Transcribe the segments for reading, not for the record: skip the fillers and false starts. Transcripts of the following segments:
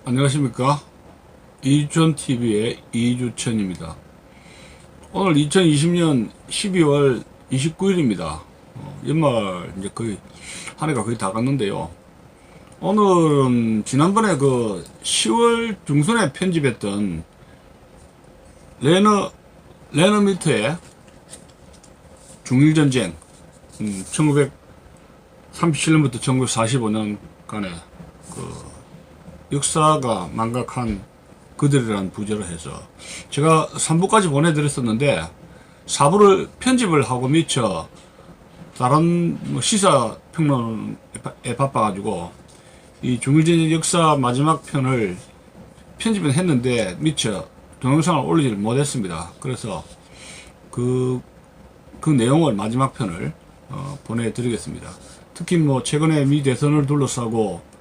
안녕하십니까. 이주천TV의 이주천입니다. 오늘 2020년 12월 29일입니다. 연말 이제 거의 한 해가 거의 다 갔는데요. 오늘은 지난번에 그 10월 중순에 편집했던 레너미트의 중일전쟁, 1937년부터 1945년간의 그 역사가 망각한 그들이라는 부제로 해서 제가 3부까지 보내드렸었는데 4부를 편집을 하고 미처 다른 시사 평론에 바빠가지고 이 중일전쟁 역사 마지막 편을 편집은 했는데 미처 동영상을 올리지를 못했습니다. 그래서 그 내용을 마지막 편을 보내드리겠습니다. 특히 최근에 미 대선을 둘러싸고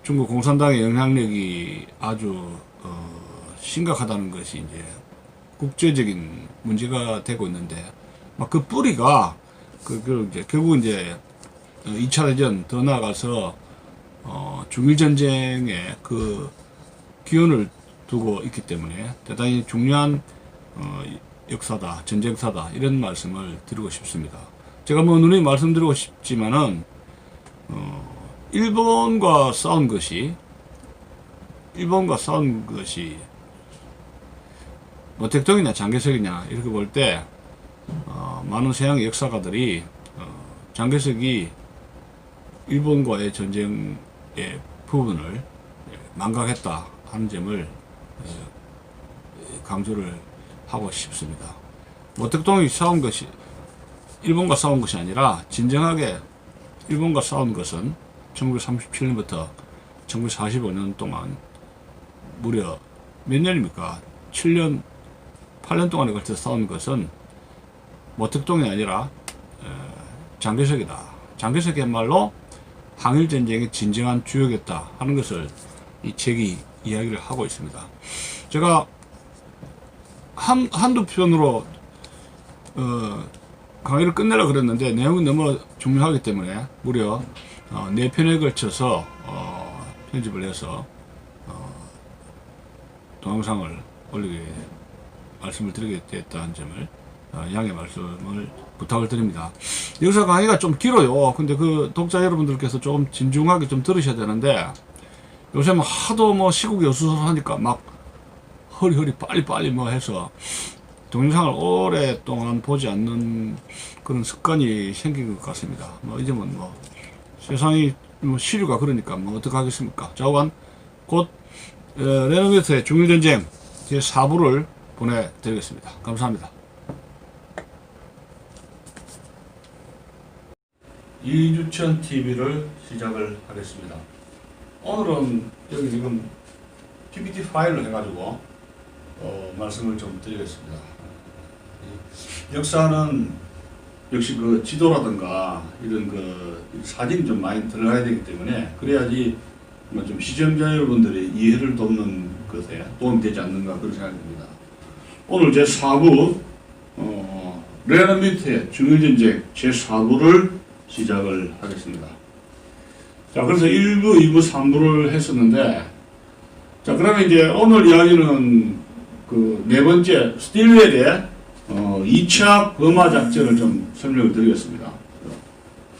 중국 공산당의 영향력이 아주 심각하다는 것이 이제 국제적인 문제가 되고 있는데, 그 뿌리가 이제 결국 이제 2차 대전 더 나아가서 중일전쟁의 그 기원을 두고 있기 때문에 대단히 중요한 역사다, 전쟁사다, 이런 말씀을 드리고 싶습니다. 제가 누누이 말씀드리고 싶지만은 일본과 싸운 것이 모택동이냐 장개석이냐 이렇게 볼 때 많은 서양 역사가들이 장개석이 일본과의 전쟁의 부분을 망각했다 하는 점을 강조를 하고 싶습니다. 모택동이 싸운 것이 일본과 싸운 것이 아니라 진정하게 일본과 싸운 것은 1937년부터 1945년 동안 무려 몇 년입니까? 7년, 8년 동안에 걸쳐 싸운 것은 모택동이 아니라 장개석이다. 장개석이야말로 항일전쟁의 진정한 주역이었다 하는 것을 이 책이 이야기를 하고 있습니다. 제가 한두 편으로 강의를 끝내려고 그랬는데 내용이 너무 중요하기 때문에 무려 4편에 걸쳐서 편집을 해서 동영상을 올리게 말씀을 드리게 됐다는 점을 양해 말씀을 부탁을 드립니다. 역사 강의가 좀 길어요. 근데 그 독자 여러분들께서 조금 진중하게 좀 들으셔야 되는데 요새 하도 시국이 어수선하니까 막 허리허리 빨리빨리 해서 동영상을 오랫동안 보지 않는 그런 습관이 생긴 것 같습니다. 이제는 세상이 시류가 그러니까 어떡하겠습니까? 좌우간 곧 레너미트의 중일전쟁 제4부를 보내드리겠습니다. 감사합니다. 이주천 TV를 시작을 하겠습니다. 오늘은 여기 지금 PPT 파일로 해가지고 말씀을 좀 드리겠습니다. 역사는 역시 그 지도라든가 이런 사진이 좀 많이 들어가야 되기 때문에 그래야지 좀 시청자 여러분들의 이해를 돕는 것에 도움이 되지 않는가 그런 생각이 듭니다. 오늘 제4부 레너미트의 중일전쟁 제4부를 시작을 하겠습니다. 자, 그래서 1부, 2부, 3부를 했었는데, 자, 그러면 이제 오늘 이야기는 그 네 번째 스틸웰의 2차 버마 작전을 좀 설명을 드리겠습니다.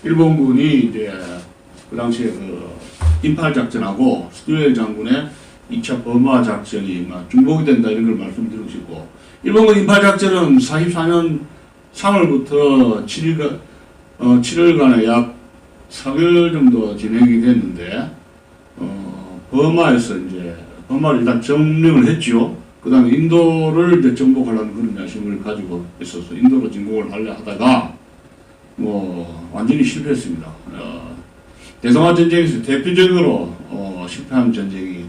일본군이 이제 그 당시에 인팔 작전하고 스틸웰 장군의 2차 버마 작전이 중복이 된다 이런 걸 말씀드리고 싶고, 일본군 인팔 작전은 44년 3월부터 7일간에 약 4개월 정도 진행이 됐는데, 버마에서 이제 버마를 일단 점령을 했죠. 그 다음에 인도를 이제 정복하려는 그런 야심을 가지고 있어서 인도로 진국을 하려 하다가 완전히 실패했습니다. 대성화 전쟁에서 대표적으로 실패한 전쟁이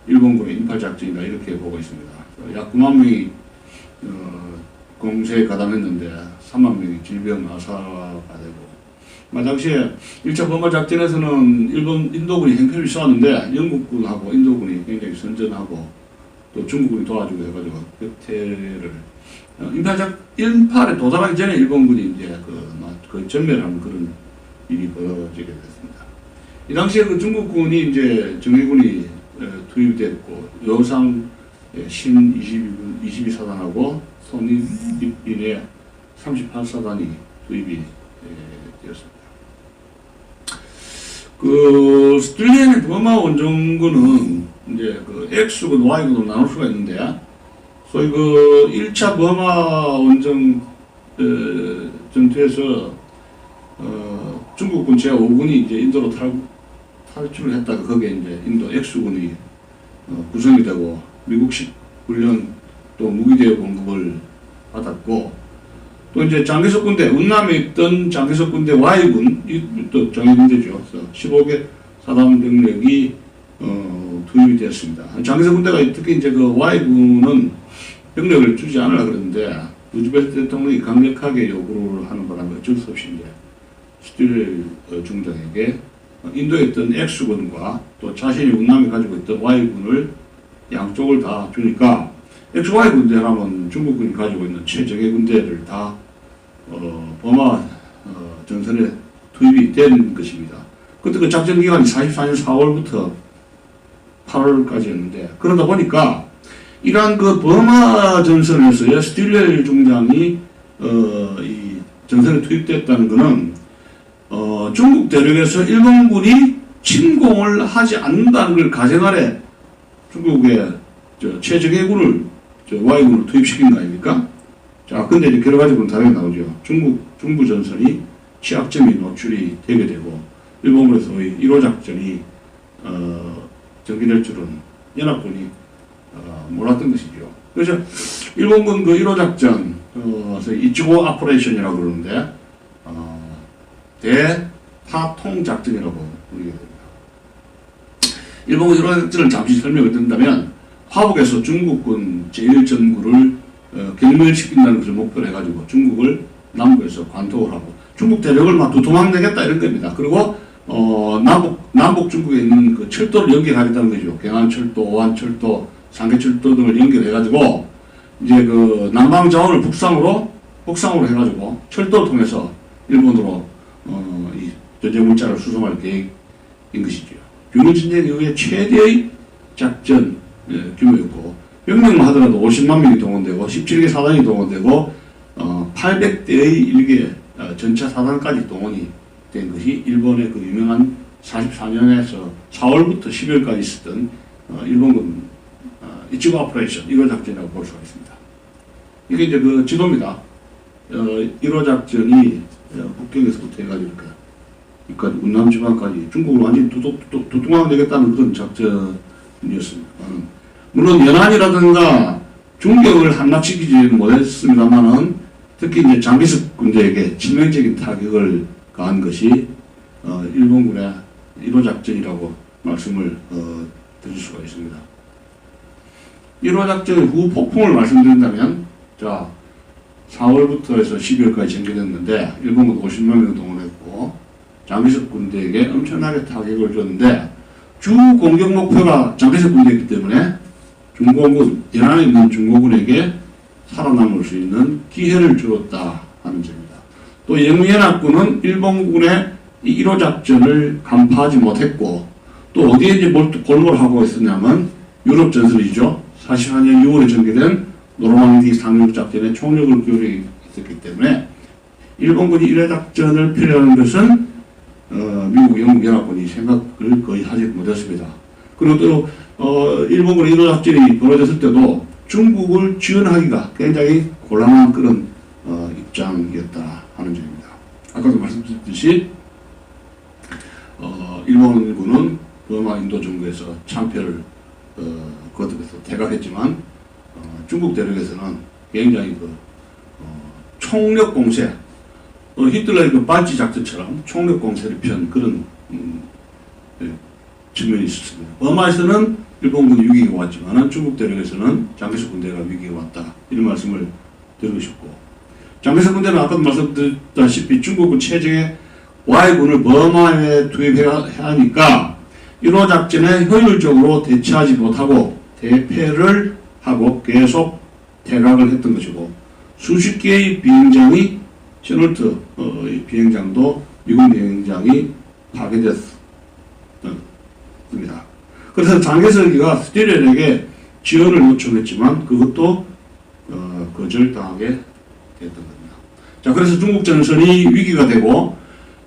일본군의 인팔작전이다 이렇게 보고 있습니다. 약 9만 명이 공세에 가담했는데 3만 명이 질병 아사가 되고, 당시에 1차 버마 작전에서는 인도군이 행패를 쏘았는데 영국군하고 인도군이 굉장히 선전하고 또 중국군이 도와주고 해가지고 벽태를 인팔에 도달하기 전에 일본군이 이제 거의 전멸하는 그런 일이 벌어지게 됐습니다. 이 당시에 중국군이 이제 정예군이 투입됐고 여상 신 22사단하고 손익인의 38사단이 투입이 되었습니다. 그 스틸렌의 버마 원정군은 이제 그 X군, Y군으로 나눌 수가 있는데, 소위 그 1차 버마 원정 전투에서 중국군 제5군이 이제 인도로 탈출을 했다가 거기에 이제 인도 X군이 구성이 되고 미국식 훈련 또 무기대여 공급을 받았고, 또 이제 장개석 군대, 운남에 있던 장개석 군대 Y군, 또 정예군대죠. 그래서 15개 사단 병력이 투입이 되었습니다. 장개석 군대가 특히 이제 그 Y군은 병력을 주지 않으려고 그랬는데 루즈벨트 대통령이 강력하게 요구를 하는 바람에 어쩔 수 없이 이제 스틸 중장에게 인도에 있던 X군과 또 자신이 운남에 가지고 있던 Y군을 양쪽을 다 주니까 XY 군대라면 중국군이 가지고 있는 최적의 군대를 다 버마 전선에 투입이 된 것입니다. 그때 그 작전 기간이 44년 4월부터 8월까지였는데, 그러다 보니까 이러한 그 버마 전선에서의 스틸렐 중장이 이 전선에 투입됐다는 것은 중국 대륙에서 일본군이 침공을 하지 않는다는 걸 가정 아래 중국의 최적의 Y군을 투입시킨 거 아닙니까? 자, 근데 이제 결과적으로는 다르게 나오죠. 중부 전선이 취약점이 노출이 되게 되고, 일본군에서의 1호 작전이 전개될 줄은 연합군이 몰랐던 것이죠. 그래서 일본군 그 1호 작전, 이치고 오퍼레이션이라고 그러는데, 대파통 작전이라고 부르게 됩니다. 일본군 1호 작전을 잠시 설명을 드린다면, 화북에서 중국군 제1전구를 결멸시킨다는 것을 목표로 해가지고 중국을 남부에서 관통을 하고 중국 대륙을 막 두통하내겠다 이런 겁니다. 그리고 남북 중국에 있는 그 철도를 연결하겠다는 거죠. 경안철도, 오한철도, 상계철도 등을 연결해가지고 이제 그 남방 자원을 북상으로 해가지고 철도를 통해서 일본으로 이 전쟁 물자를 수송할 계획인 것이죠. 균일 전쟁 이후에 최대의 작전 규모였고, 병력만 하더라도 50만 명이 동원되고 17개 사단이 동원되고 800대의 일개 전차 사단까지 동원이 된 것이 일본의 그 유명한 44년에서 4월부터 12월까지 있었던 일본군 이치고 오퍼레이션 1호 작전이라고 볼 수가 있습니다. 이게 이제 그 지도입니다. 1호 작전이 북경에서부터 해가지고 이까지 운남 지방까지 중국을 완전히 두통하게 되겠다는 그런 작전이었습니다. 물론 연안이라든가 중격을 함락시키지는 못했습니다만은 특히 이제 장개석 군대에게 치명적인 타격을 가한 것이 일본군의 1호 작전이라고 말씀을 드릴 수가 있습니다. 1호 작전의 후 폭풍을 말씀드린다면, 자, 4월부터 해서 12월까지 전개됐는데 일본군 50만 명을 동원했고 장개석 군대에게 엄청나게 타격을 줬는데 주 공격 목표가 장개석 군대이기 때문에 중공군, 연안에 있는 중공군에게 살아남을 수 있는 기회를 주었다 하는 점입니다. 또 영미연합군은 일본군의 이 1호 작전을 간파하지 못했고, 또 어디에 이제 골몰을 하고 있었냐면 유럽 전선이죠. 44년 6월에 전개된 노르망디 상륙 작전에 총력을 기울여 있었기 때문에 일본군이 1호 작전을 필요하는 것은 미국, 영국 연합군이 생각을 거의 하지 못했습니다. 그리고 또 일본군의 1호 작전이 벌어졌을 때도 중국을 지원하기가 굉장히 곤란한 그런 입장이었다 하는 점입니다. 아까도 말씀드렸듯이 일본군은 버마 인도 정부에서 참패를 거듭해서 퇴각했지만 중국 대륙에서는 굉장히 총력 공세, 히틀러의 그 발치 작전처럼 총력 공세를 편 그런 측면이 있었습니다. 버마에서는 일본군이 위기가 왔지만 중국 대륙에서는 장개석 군대가 위기가 왔다, 이런 말씀을 드리고 싶고, 장개석 군대는 아까도 말씀드렸다시피 중국군 체제의 Y군을 버마에 투입해야 하니까 1호 작전에 효율적으로 대처하지 못하고 대패를 하고 계속 퇴각을 했던 것이고, 수십 개의 비행장이 셔널트 비행장도 미국 비행장이 파괴됐습니다. 그래서 장개석이가 스틸렐에게 지원을 요청했지만 그것도 거절당하게 됐던 겁니다. 자, 그래서 중국 전선이 위기가 되고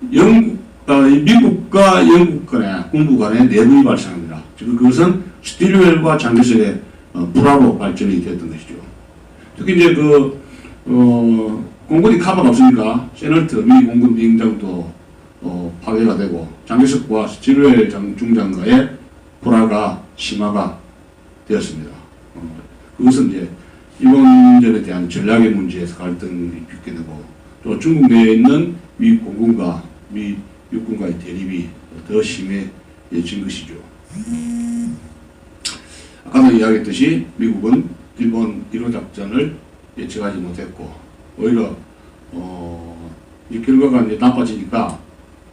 미국과 영국 간의 군부 간의 내분이 발생합니다. 지금 그것은 스틸웰과 장개석의 불화로 발전이 됐던 것이죠. 특히 이제 공군이 카바가 없으니까 세널트 미 공군 비행장도 파괴가 되고 장개석과 스틸웰 중장과의 불화가 심화가 되었습니다. 그것은 이제 일본전에 대한 전략의 문제에서 갈등이 빚게 되고 또 중국 내에 있는 미 공군과 미 육군과의 대립이 더 심해진 것이죠. 아까도 이야기했듯이 미국은 일본 1호 작전을 예측하지 못했고 오히려 이 결과가 이제 나빠지니까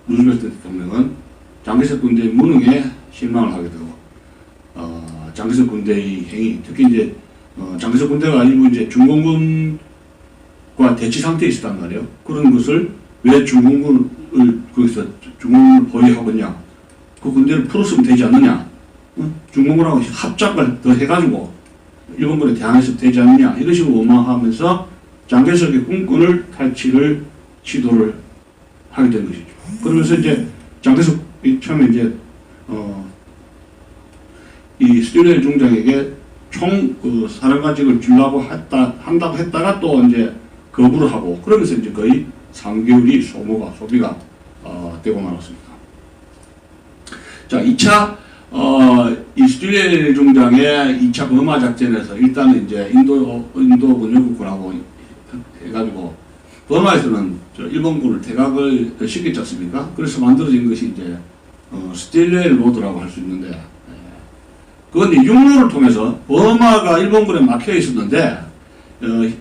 루즈벨트 대통령은 장개석 군대의 무능에 실망을 하게 되고 장개석 군대의 행위, 특히 이제 장개석 군대가 일부 이제 중공군과 대치 상태에 있었단 말이에요. 그런 것을 왜 중공군을 거기서 중공군을 보유하고 있냐? 그 군대를 풀었으면 되지 않느냐? 중공군하고 합작을 더 해가지고 일본군에 대항해서 되지 않느냐? 이런 식으로 원망하면서 장개석의 꿈꾼을 탈취를 시도를 하게 된 것이죠. 그러면서 이제 장개석이 처음에 이제 이 스틸렐 중장에게 사령관직을 주려고 한다고 했다가 또 이제 거부를 하고 그러면서 이제 거의 3개월이 소비가 되고 말았습니다. 자, 2차 이 스틸렐 중장의 2차 버마 작전에서 일단은 이제 인도군 영국군하고 해가지고 버마에서는 일본군을 퇴각을 시켰지 않습니까? 그래서 만들어진 것이 이제 스틸렐 로드라고 할 수 있는데 그건 육로를 통해서 버마가 일본군에 막혀 있었는데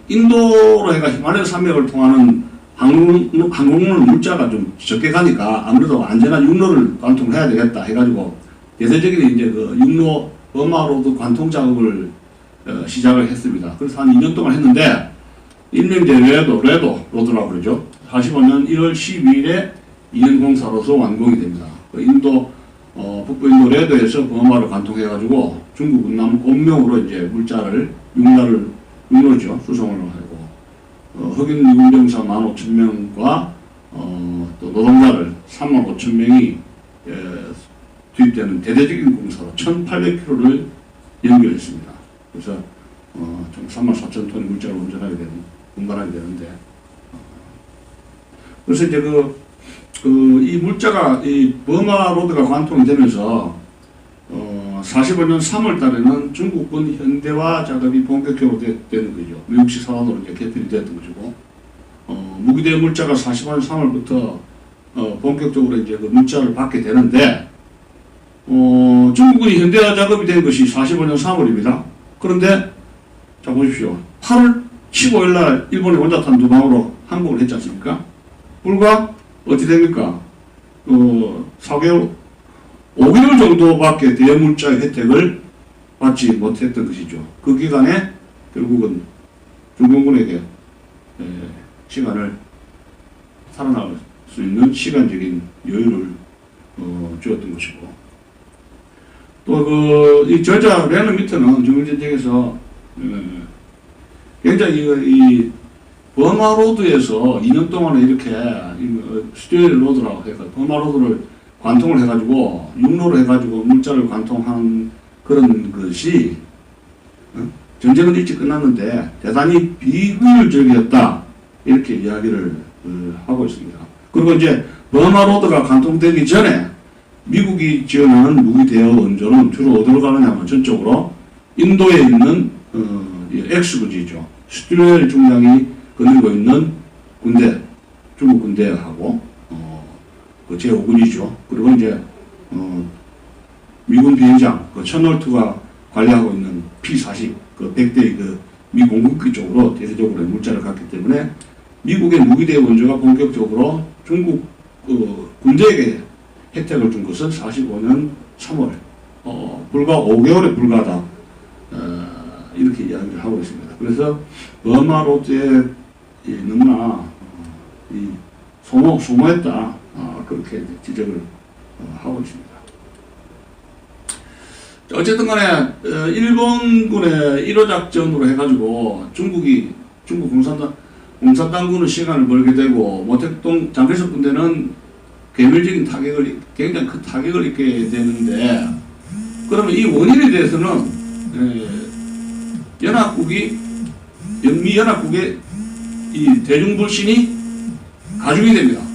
인도로 해가 히말라야 산맥을 통하는 항공물 물자가 좀 적게 가니까 아무래도 안전한 육로를 관통해야 되겠다 해가지고 대대적인 이제 그 육로 버마 로드 관통 작업을 시작을 했습니다. 그래서 한 2년 동안 했는데 일명 이제 레도 로드라고 그러죠. 45년 1월 12일에 2년 공사로서 완공이 됩니다. 북부 인도 레도에서 버마를 관통해가지고 중국 운남 곤명으로 이제 물자를 육로죠 수송을 하고 흑인 미군병사 15,000명과 또 노동자를 35,000명이 투입되는 대대적인 공사로 1,800km를 연결했습니다. 그래서 좀 34,000톤의 물자를 운반하게 되는데 그래서 이제 이 물자가 이 버마 로드가 관통이 되면서 45년 3월 달에는 중국군 현대화 작업이 본격적으로 되는 거죠. 미국식 사원으로 이제 개편이 됐던 것이고 무기대 물자가 45년 3월부터 본격적으로 이제 그 물자를 받게 되는데 중국군이 현대화 작업이 된 것이 45년 3월입니다. 그런데 자 보십시오. 8월 15일 날 일본이 원자탄 두 방으로 항복을 했지 않습니까? 불과 어찌 됩니까? 4개월, 5개월 정도밖에 대물자의 혜택을 받지 못했던 것이죠. 그 기간에 결국은 중공군에게 시간을 살아날 수 있는 시간적인 여유를 주었던 것이고 또 이 저자 레너 미터는 중국전쟁에서 굉장히 이 버마 로드에서 2년 동안에 이렇게 스틸렐 로드라고 해서 버마 로드를 관통을 해가지고 육로로 해가지고 물자를 관통한 그런 것이 전쟁은 일찍 끝났는데 대단히 비효율적이었다 이렇게 이야기를 하고 있습니다. 그리고 이제 버마 로드가 관통되기 전에 미국이 지원하는 무기 대여 원조는 주로 어디로 가느냐면 전적으로 인도에 있는 X부지죠. 스틸렐 중장이 거느리고 있는 군대, 중국 군대하고 그 제5군이죠. 그리고 이제 미군 비행장, 그 천월투가 관리하고 있는 P-40, 그 100대의 그 미 공군기 쪽으로 대대적으로 물자를 갔기 때문에 미국의 무기대 원조가 본격적으로 중국 군대에게 혜택을 준 것은 45년 3월, 불과 5개월에 불과하다. 이렇게 이야기를 하고 있습니다. 그래서 버마 로드에 너무나 소모했다. 그렇게 지적을 하고 있습니다. 어쨌든 간에 일본군의 1호 작전으로 해가지고 중국 공산당군은 시간을 벌게 되고 모택동 장개석 군대는 괴멸적인 타격을 굉장히 큰 타격을 입게 되는데, 그러면 이 원인에 대해서는 영미 연합국의 이 대중불신이 가중이 됩니다.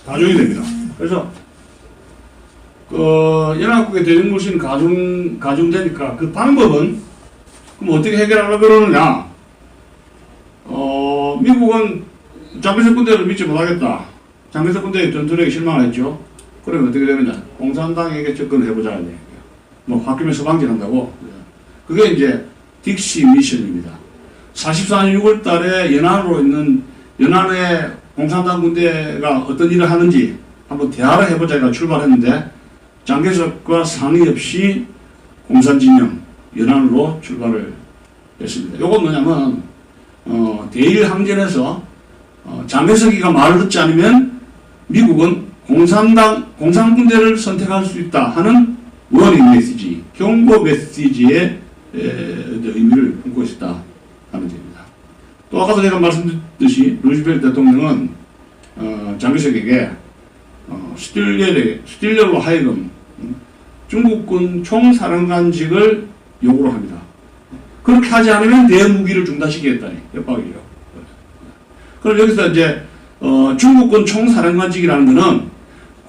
가중이 됩니다. 그래서 연합국의 대중불신 가중되니까 그 방법은 그럼 어떻게 해결하려고 그러느냐? 미국은 장개석 군대를 믿지 못하겠다. 장개석 군대의 전투력에 실망을 했죠. 그러면 어떻게 되느냐? 공산당에게 접근을 해보자는 얘기예요. 뭐 홧김에 서방질한다고. 그게 이제 딕시 미션입니다. 44년 6월 달에 연안의 공산당 군대가 어떤 일을 하는지 한번 대화를 해보자가 출발했는데, 장개석과 상의 없이 공산진영 연안으로 출발을 했습니다. 요건 뭐냐면 대일 항전에서 장개석이가 말을 듣지 않으면 미국은 공산군대를 선택할 수 있다 하는 워닝 메시지, 경고 메시지의 의미를 품고 있었다 하는 점입니다. 또 아까도 제가 말씀드렸듯이 루즈벨트 대통령은 장개석에게 스틸러로 하여금 중국군 총사령관직을 요구를 합니다. 그렇게 하지 않으면 대무기를 중단시키겠다니 협박이죠. 그럼 여기서 이제 중국군 총사령관직이라는 것은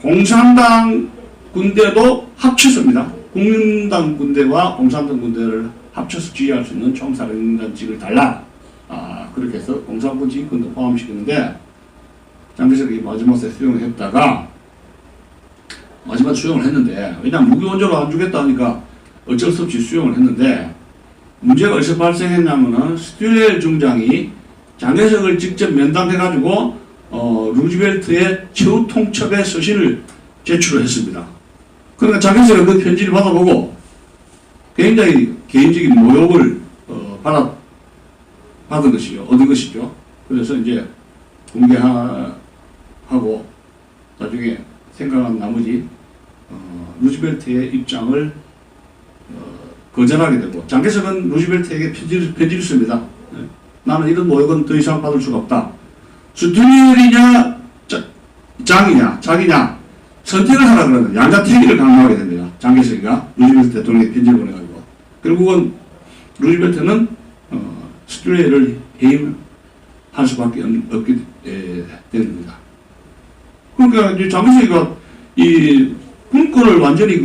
공산당 군대도 합쳐서입니다. 국민당 군대와 공산당 군대를 합쳐서 지휘할 수 있는 총사령관직을 달라. 그렇게 해서 공산군 지휘권도 포함시키는데, 장개석이 마지막에 수용을 했다가 마지막에 수용을 했는데, 왜냐하면 무기 원조로 안 주겠다 하니까 어쩔 수 없이 수용을 했는데, 문제가 어디서 발생했냐면은 스튜엘 중장이 장개석을 직접 면담해가지고 루즈벨트의 최후 통첩의 서신을 제출을 했습니다. 그러니까 장개석은 그 편지를 받아보고 굉장히 개인적인 모욕을 얻은 것이죠. 그래서 이제 공개하고 나중에 생각한 나머지 루즈벨트의 입장을 거절하게 되고, 장개석은 루즈벨트에게 편지를 씁니다. 나는 이런 모욕은 더 이상 받을 수가 없다. 스튜엘이냐 자기냐 선택을 하라 그러는 양자택일을 강요하게 됩니다. 장개석이가 루즈벨트 대통령에게 편지를 보내가지고, 결국은 루즈벨트는 스튜엘을 해임할 수밖에 없게 됩니다. 그러니까 이제 장개석이가 이 군권을 완전히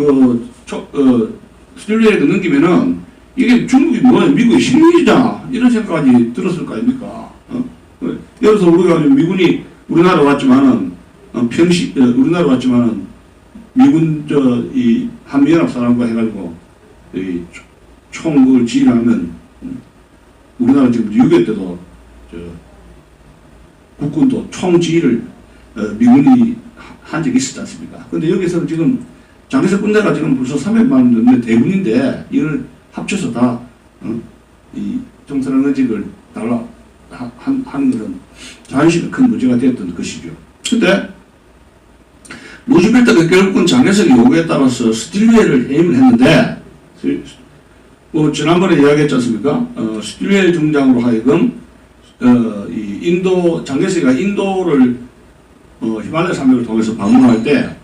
스튜엘에게 넘기면은 이게 중국이 뭐야, 미국의 식민지잖아, 이런 생각까지 들었을 거 아닙니까? 여기서 우리가 미군이 우리나라 왔지만은 우리나라 왔지만은 미군 이 한미연합사람과 해가지고 이 총을 지휘하면 우리나라 지금 6.25 때도 국군도 총지휘를 미군이 한 적이 있었지 않습니까? 근데 여기서는 지금 장개석 군대가 지금 벌써 300만 넘는 대군인데 이걸 합쳐서 다 이 총사령관직을 달라 하는 것은 자연스레 큰 문제가 되었던 것이죠. 근데 루즈벨트가 결국은 장개석의 요구에 따라서 스틸웨이를 해임을 했는데, 뭐 지난번에 이야기했지 않습니까? 스틸웨이 중장으로 하여금 이 장개석이가 인도를 히말라야 산맥을 통해서 방문할 때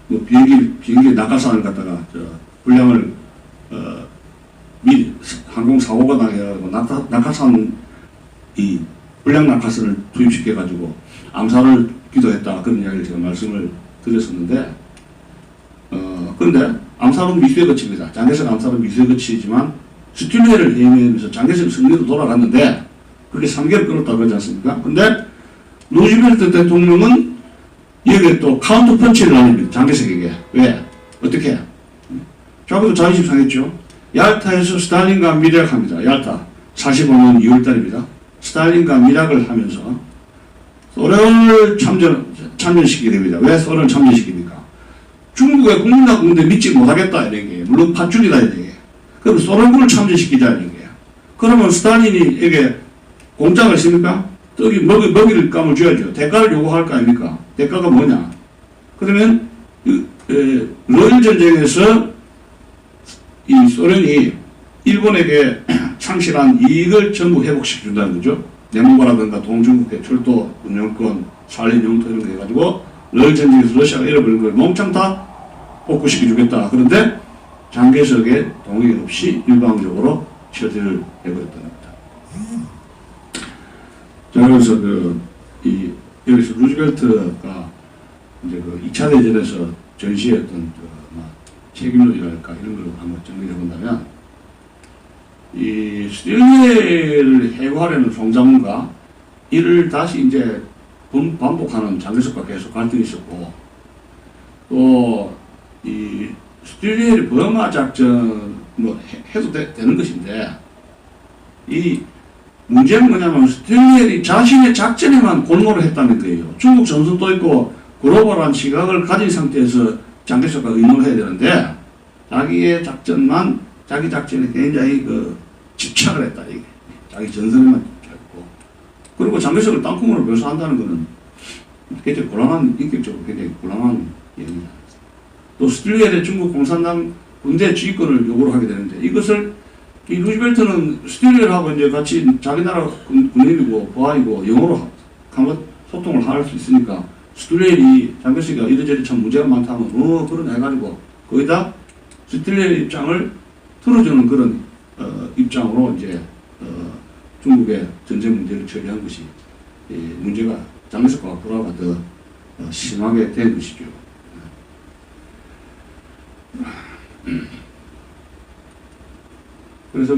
뭐 비행기 낙하산을 갖다가 불량을 항공 사고가 나게하고 낙하산 이 불량 낙하산을 투입시켜가지고 암살을 기도했다, 그런 이야기를 제가 말씀을 드렸었는데, 그런데 암살은 미수에 그칩니다. 장개석 암살은 미수에 그치지만 스틸웨이를 해임하면서 장개석 승리로 돌아갔는데 그게 3개월 끌었다 그러지 않습니까? 근데 루즈벨트 대통령은 여기에 또 카운터 펀치를 날립니다. 장개석에게. 왜? 어떻게? 저하고도 자존심 상했죠. 얄타에서 스탈린과 밀약합니다. 얄타 45년 2월달입니다. 스탈린과 밀약을 하면서 소련을 참전시키게 됩니다. 왜 소련을 참전시킵니까? 중국의 국민당 군대 믿지 못하겠다 이런 게 물론 팥줄이다 이런 게. 그럼 소련군을 참전시키자 이런 게. 그러면 스탈린이에게 공짜가 있습니까? 먹이를 감을 줘야죠. 대가를 요구할 거 아닙니까? 대가가 뭐냐? 그러면 러일 전쟁에서 이 소련이 일본에게 상실한 이익을 전부 회복시켜준다는 거죠. 내무바라든가 동중국해 철도, 운영권, 산림 영토 이런 거 해가지고 러일 전쟁에서 러시아가 잃어버린 걸 몽창 다 복구시켜주겠다. 그런데 장개석의 동의 없이 일방적으로 처리를 해버렸다는 겁니다. 자, 그래서 여기서 루즈벨트가 이제 2차 대전에서 전시했던 책임론이랄까 이런 걸 한번 정리해 본다면, 이 스틸레를 해고하려는 송장군과 이를 다시 이제 반복하는 장개석과 계속 갈등이 있었고, 또 이 스틸레의 버마 작전 해도 되는 것인데, 이 문제는 뭐냐면 스틸레이 자신의 작전에만 골몰을 했다는 거예요. 중국 전선도 있고 글로벌한 시각을 가진 상태에서 장개석과 의논을 해야 되는데, 자기의 작전만, 자기 작전에 굉장히 집착을 했다, 이게. 자기 전선에만 집착했고. 그리고 장개석을 땅콩으로 묘사한다는 것은 굉장히 곤란한, 인격적으로 굉장히 곤란한 얘기입니다. 또 스틸레의 중국 공산당 군대 지휘권을 요구를 하게 되는데, 이것을 이 루즈벨트는 스틸레하고 이제 같이 자기 나라 군인이고 보안이고 영어로 한번 소통을 할 수 있으니까, 스틸레이 장개석이가 이래저래 참 문제가 많다면 그런 해가지고 거기다 스틸레이 입장을 틀어주는 그런 입장으로 이제 중국의 전쟁 문제를 처리한 것이 문제가 장개석과 불화가 더 심하게 된 것이죠. 그래서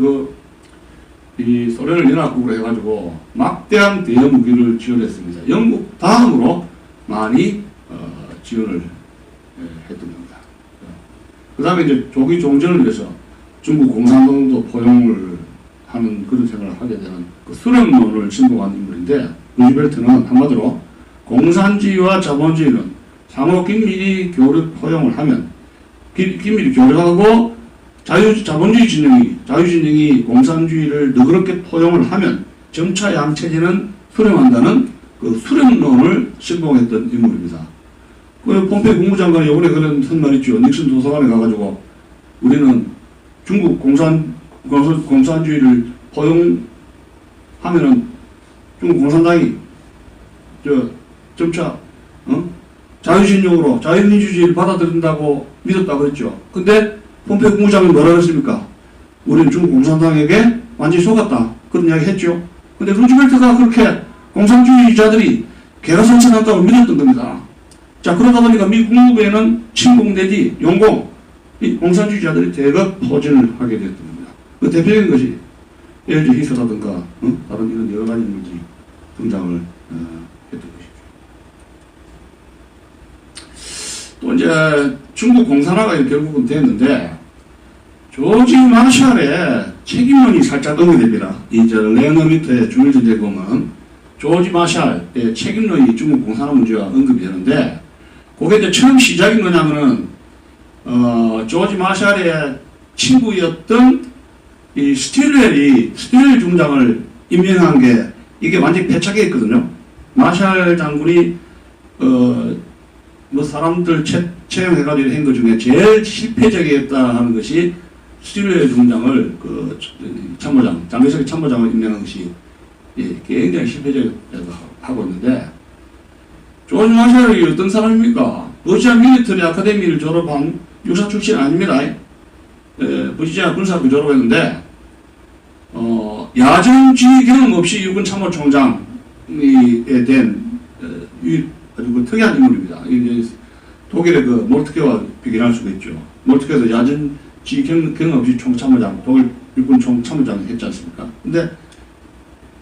이 소련을 연합국으로 해가지고 막대한 대형 무기를 지원했습니다. 영국 다음으로 많이 지원을 했던 겁니다. 그 다음에 이제 조기 종전을 위해서 중국 공산당도 포용을 하는 그런 생각을 하게 되는 수령론을 신봉한 인물인데, 루즈벨트는 한마디로 공산주의와 자본주의는 상호 긴밀히 포용을 하면, 긴밀히 교류하고 자본주의 진영이 공산주의를 너그럽게 포용을 하면 점차 양체제는 수령한다는 그 수령론을 신봉했던 인물입니다. 그 폼페이 국무장관이 이번에 그런 말 있죠. 닉슨 도서관에 가가지고 우리는 중국 공산주의를 포용하면은 중국 공산당이 점차 자유신용으로 자유민주주의를 받아들인다고 믿었다 그랬죠. 근데 폼페이 국무장관이 뭐라 그랬습니까? 우리는 중국 공산당에게 완전히 속았다. 그런 이야기 했죠. 근데 루즈벨트가 그렇게 공산주의자들이 개가선천한다고 믿었던 겁니다. 자, 그러다 보니까 미 국무부에는 친공 내지 용공, 이 공산주의자들이 대거 포진을 하게 됐던 겁니다. 그 대표적인 것이 예를 들어 히스라든가 다른 이런 여러 가지 인물들이 등장을 했던 것이죠. 또 이제 중국 공산화가 결국은 됐는데, 조지 마샬의 책임론이 살짝 언급됩니다. 이제 레너미터의 중일전쟁에 보면 조지 마샬의 책임론이 중국 공산화 문제가 언급이 되는데, 그게 이제 처음 시작이 뭐냐면은 조지 마샬의 친구였던 이 스틸웰 중장을 임명한 게 이게 완전히 패착해 있거든요. 마샬 장군이 사람들 채용해가지고 한 것 중에 제일 실패적이었다 하는 것이 스틸웰 중장을 장개석의 참모장을 임명한 것이 굉장히 실패적이라고 하고 있는데, 조지 마샬이 어떤 사람입니까? 버지니아 밀리터리 아카데미를 졸업한 육사 출신 아닙니다. 버지니아 군사학교 졸업했는데, 야전주의 경험 없이 육군 참모총장에 된 아주 특이한 인물입니다. 독일의 몰트케와 비교할 수가 있죠. 몰트케도 야전주의 경험 없이 총참모장, 독일 육군 총참모장을 했지 않습니까? 근데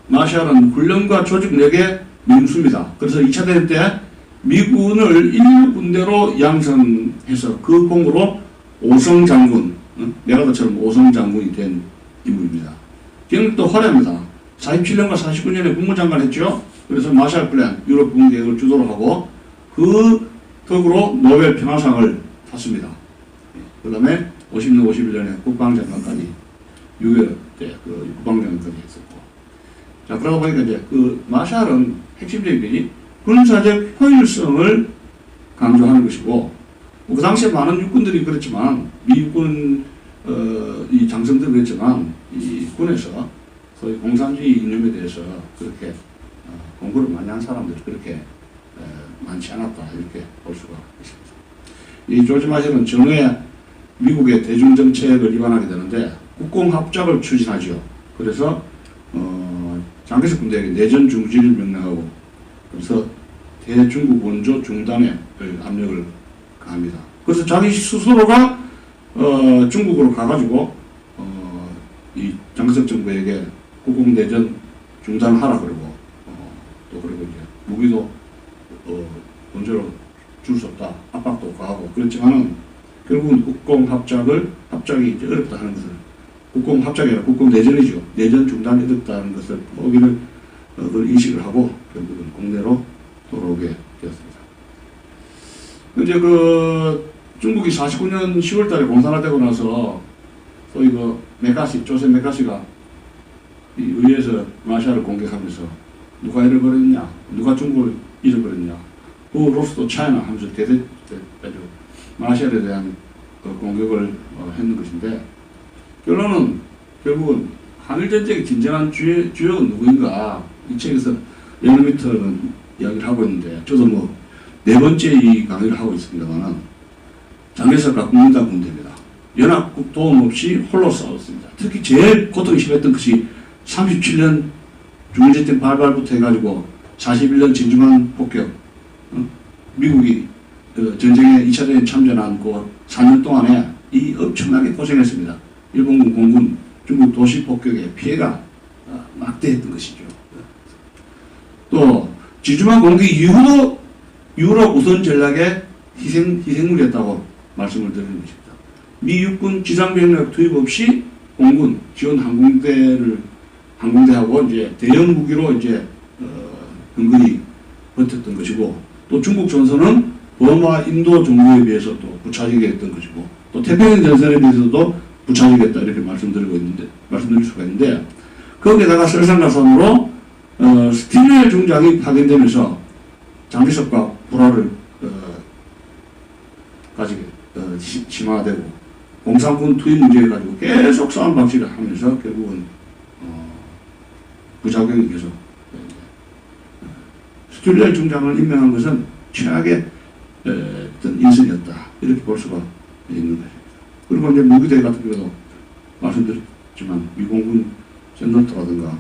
마샬은 훈련과 조직력의 명수입니다. 그래서 2차 대전 때 미군을 인류 군대로 양성해서 그 공으로 오성 장군, 메가더처럼 오성 장군이 된 인물입니다. 경력도 화려합니다. 47년과 49년에 국무장관 했죠. 그래서 마샬 플랜, 유럽 부흥 계획을 주도를 하고 그 덕으로 노벨 평화상을 탔습니다. 그 다음에 50년, 51년에 국방장관까지 6.25 때 그 국방장관까지 했었고. 자, 그러다 보니까 이제 그 마샬은 핵심적인 게 군사적 효율성을 강조하는 것이고, 그 당시에 많은 육군들이 그랬지만, 미 육군, 이 장성들이 그랬지만, 이 군에서 소위 공산주의 이념에 대해서 그렇게 공부를 많이 한 사람들이 그렇게 많지 않았다, 이렇게 볼 수가 있습니다. 이 조지 마샬은 전후에 미국의 대중정책을 위반하게 되는데 국공합작을 추진하죠. 그래서 장개석 군대에게 내전 중지를 명령하고, 그래서 대중국 원조 중단의 압력을 가합니다. 그래서 자기 스스로가 중국으로 가가지고 이 장개석 정부에게 국공내전 중단하라 그러고, 또 그리고 이제 무기도 원조로 줄 수 없다, 압박도 가하고 그랬지만은 결국은 합작이 이제 어렵다 하는 것을, 국공합작이 아니라 국공내전이죠. 내전 중단이 어렵다는 것을 포기를 그걸 인식을 하고 결국은 국내로 돌아오게 되었습니다. 이제 그 중국이 49년 10월 달에 공산화되고 나서 소위 그 조셉 메카시가 이 의회에서 마샬을 공격하면서 누가 잃어버렸냐, 누가 중국을 잃어버렸냐, Who lost to China 하면서 마샬에 대한 그 공격을 했는 것인데, 결국은 한일전쟁의 진정한 주역은 누구인가, 이 책에서 레너미터는 이야기를 하고 있는데, 저도 뭐 네 번째 이 강의를 하고 있습니다만, 장개석과 국민당 군대입니다. 연합국 도움 없이 홀로 싸웠습니다. 특히 제일 고통이 심했던 것이 37년 중일전쟁 발발부터 해가지고 41년 진중한 폭격, 미국이 전쟁에 2차 대전에 참전한 그 4년 동안에 이 엄청나게 고생했습니다. 일본군, 공군, 중국 도시 폭격의 피해가 막대했던 것이죠. 또 지주만 공격 이후로 유럽 우선 전략의 희생물이었다고 말씀을 드리는 것입니다. 미 육군 지상병력 투입 없이 공군 지원 항공대하고 이제 대형 무기로 이제 근거리 버텼던 것이고, 또 중국 전선은 버마, 인도 정부에 비해서 또 부차지게 했던 것이고, 또 태평양 전선에 비해서도 부차지겠다 이렇게 말씀드릴 수가 있는데, 거기에다가 설상가상으로 스틸웰 중장이 파견되면서 장개석과 불화를 가지게 심화되고, 공산군 투입 문제에 가지고 계속 싸움 방식을 하면서 결국은 부작용이 계속. 스틸웰 중장을 임명한 것은 최악의 어떤 인선이었다, 이렇게 볼 수가 있는 것입니다. 그리고 이제 무기대 같은 경우도 말씀드렸지만 미공군 샌더트라든가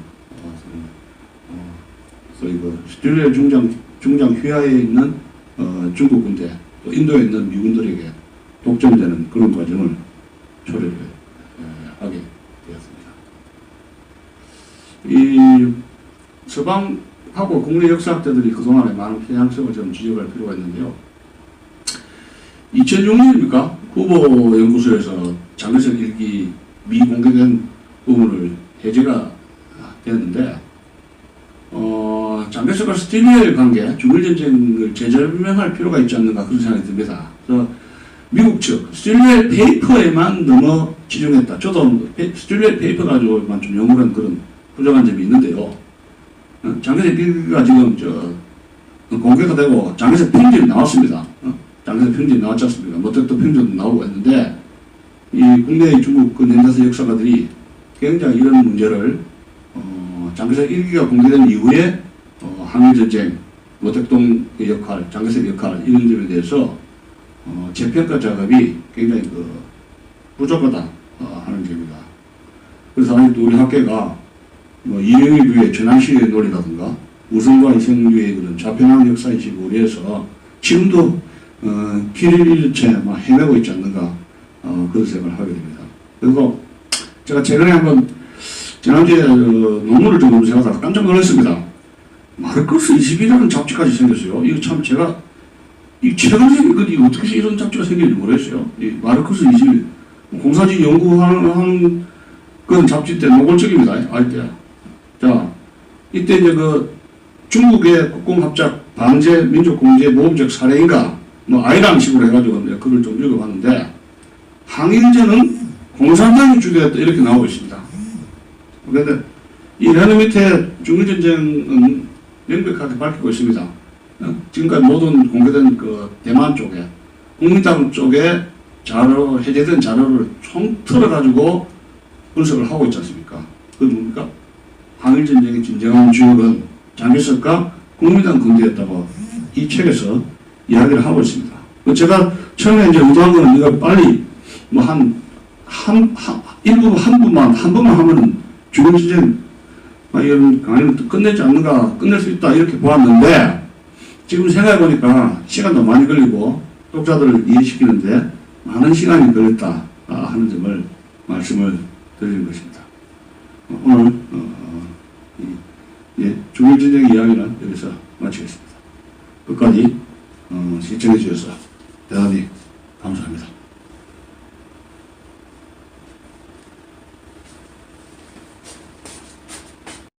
소위 그 스틸웰 중장 휘하에 있는 중국 군대, 또 인도에 있는 미군들에게 독점되는 그런 과정을 초래를 하게 되었습니다. 이 서방하고 국내 역사학자들이 그동안에 많은 편향성을 좀 지적할 필요가 있는데요. 2006년입니까? 후보 연구소에서 장개석 일기 미공개된 부분을 해제가 되었는데, 장개석과 스틸웰 관계, 중일전쟁을 재절명할 필요가 있지 않는가, 그런 생각이 듭니다. 그래서 미국 측 스틸웰 페이퍼에만 너무 치중했다. 저도 스틸웰 페이퍼 가지고만 좀 연구를 한 그런 부정한 점이 있는데요. 장개석 일기가 지금 공개가 되고 장개석 평전이 나왔습니다. 장개석 평전이 나왔지 않습니까? 모택도 평전도 나오고 했는데, 이 국내의 중국 그 냉사서 역사가들이 굉장히 이런 문제를 장개석 일기가 공개된 이후에 한일전쟁, 모택동의 역할, 장개석의 역할, 이런 점에 대해서 재평가 작업이 굉장히 부족하다 하는 점입니다. 그래서 아직도 우리 학계가 이영일부의 전환시의 논리라든가 우승과 이승류의 그런 좌편향 역사인식을 우려해서 지금도 길을 잃채 헤매고 있지 않는가, 그런 생각을 하게 됩니다. 그리고 제가 최근에 한번 지난주에 논문을 좀 검색하다가 깜짝 놀랐습니다. 마르크스 20이라는 잡지까지 생겼어요. 이거 참 제가 이 최근 생긴 건데 어떻게 이런 잡지가 생길지 모르겠어요. 이 마르크스 20, 공사지 연구하는 그런 잡지 때 노골적입니다. 알 때. 자, 이때 이제 중국의 국공합작 방제 민족공제 모범적 사례인가 뭐 아이랑식으로 해가지고 내가 글을 좀 읽어봤는데 항일전은 공산당이 주도했다 이렇게 나오고 있습니다. 그런데 이 해너 밑에 중일전쟁은 명백하게 밝히고 있습니다. 지금까지 모든 공개된 그 대만 쪽에 국민당 쪽에 자료 해제된 자료를 총틀어가지고 분석을 하고 있지 않습니까? 그게 뭡니까? 항일전쟁의 진정한 주역은 장개석과 국민당 군대였다고 이 책에서 이야기를 하고 있습니다. 제가 처음에 이제 의도한 거는 이거 빨리 뭐 한 번만 하면은 중일전쟁 이런 강의를 끝내지 않는가, 끝낼 수 있다 이렇게 보았는데 지금 생각해 보니까 시간도 많이 걸리고 독자들을 이해시키는데 많은 시간이 걸렸다 하는 점을 말씀을 드리는 것입니다. 오늘 중일전쟁 이야기는 여기서 마치겠습니다. 끝까지 시청해 주셔서 대단히